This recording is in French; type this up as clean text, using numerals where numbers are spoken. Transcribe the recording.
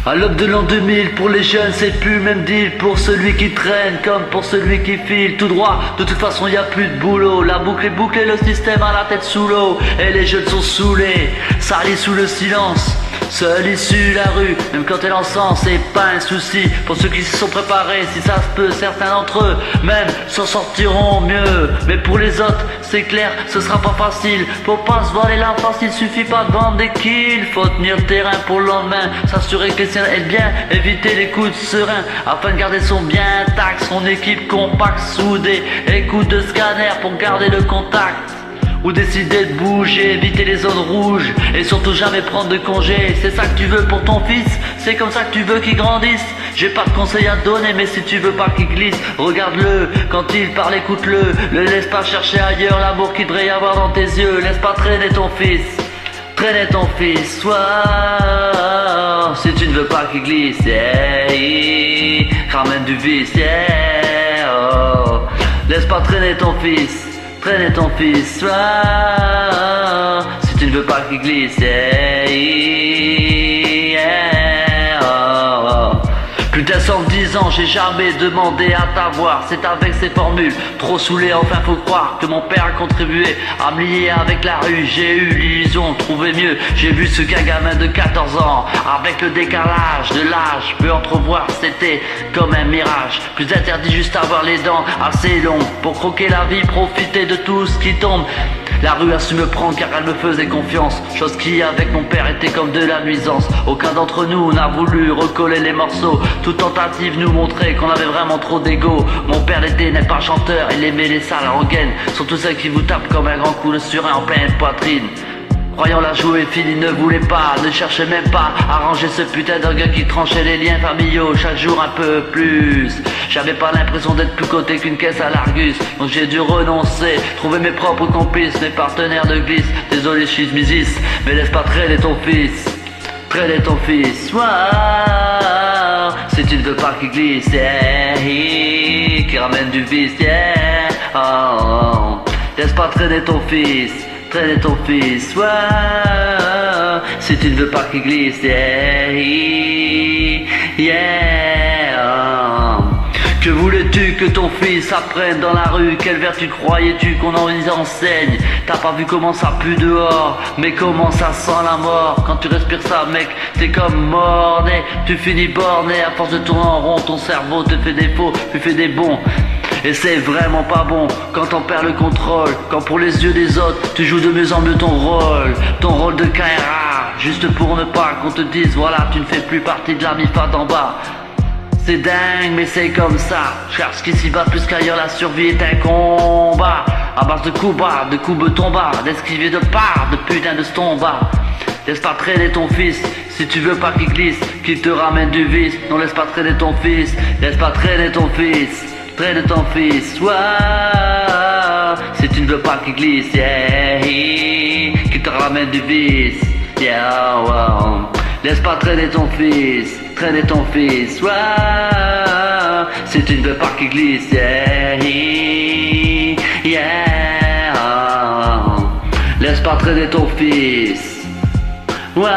À l'aube de l'an 2000, pour les jeunes, c'est plus le même deal. Pour celui qui traîne, comme pour celui qui file tout droit. De toute façon, y a plus de boulot. La boucle est bouclée, le système a la tête sous l'eau. Et les jeunes sont saoulés, salis sous le silence. Seul issu la rue, même quand elle en sent, c'est pas un souci. Pour ceux qui se sont préparés, si ça se peut, certains d'entre eux même s'en sortiront mieux. Mais pour les autres, c'est clair, ce sera pas facile. Faut pas se voiler la face, il suffit pas de vendre des kills. Faut tenir le terrain pour le lendemain, s'assurer que les siens aident bien, éviter les coups de serein, afin de garder son bien intact, son équipe compacte, soudée. Et coups de scanner pour garder le contact. Ou décider de bouger, éviter les zones rouges et surtout jamais prendre de congé. C'est ça que tu veux pour ton fils, c'est comme ça que tu veux qu'il grandisse. J'ai pas de conseils à te donner, mais si tu veux pas qu'il glisse, regarde-le, quand il parle écoute-le. Ne laisse pas chercher ailleurs l'amour qu'il devrait y avoir dans tes yeux. Laisse pas traîner ton fils, traîner ton fils. Soir, si tu ne veux pas qu'il glisse, yeah, ramène du vice, yeah, oh. Laisse pas traîner ton fils, traîner ton fils, si tu ne veux pas qu'il glisse, yeah, oh, oh. Plus de 110 ans, j'ai jamais demandé à t'avoir. C'est avec ces formules, trop saoulé, enfin faut croire que mon père a contribué à me lier avec la rue. J'ai eu l'illusion de trouver mieux. J'ai vu ce qu'un gamin de 14 ans, avec le décalage de l'âge, peut entrevoir. C'était comme un mirage. Plus interdit juste avoir les dents assez longues pour croquer la vie, profiter de tout ce qui tombe. La rue a su me prendre car elle me faisait confiance, chose qui avec mon père était comme de la nuisance. Aucun d'entre nous n'a voulu recoller les morceaux. Toute tentative nous montrait qu'on avait vraiment trop d'ego. Mon père n'est pas chanteur, il aimait les salles rengaines, surtout celles qui vous tapent comme un grand coup de surin en pleine poitrine. Croyant la jouer fine, il ne voulait pas, ne cherchait même pas à ranger ce putain d'orgueil qui tranchait les liens familiaux chaque jour un peu plus. J'avais pas l'impression d'être plus coté qu'une caisse à l'Argus, donc j'ai dû renoncer, trouver mes propres complices, mes partenaires de glisse. Désolé, je suis Misis, mais laisse pas traîner ton fils, traîner ton fils. Wow, si tu ne veux pas qu'il glisse, yeah, qui ramène du vice, yeah, oh, oh. Laisse pas traîner ton fils, traîner ton fils, ouais, si tu ne veux pas qu'il glisse, yeah, yeah. Que voulais-tu que ton fils apprenne dans la rue? Quelle vertu croyais-tu qu'on en y enseigne? T'as pas vu comment ça pue dehors, mais comment ça sent la mort? Quand tu respires ça, mec, t'es comme morné. Tu finis borné, à force de tourner en rond, ton cerveau te fait des faux, tu fais des bons. Et c'est vraiment pas bon quand t'en perds le contrôle, quand pour les yeux des autres tu joues de mieux en mieux ton rôle de KRA, juste pour ne pas qu'on te dise voilà tu ne fais plus partie de la MIFA d'en bas. C'est dingue mais c'est comme ça, cherche qu'ici va plus qu'ailleurs, la survie est un combat à base de coups bas, de coups beton bas, d'esquiver de part, de putain de stomba. Laisse pas traîner ton fils, si tu veux pas qu'il glisse, qu'il te ramène du vice. Non, laisse pas traîner ton fils, laisse pas traîner ton fils, traîne ton fils, wow, si tu ne veux pas qu'il glisse, yeah, qu'il te ramène du vice, yeah, wow. Laisse pas traîner ton fils, traîner ton fils, wow, si tu ne veux pas qu'il glisse, yeah, yeah, oh. Laisse pas traîner ton fils, wow.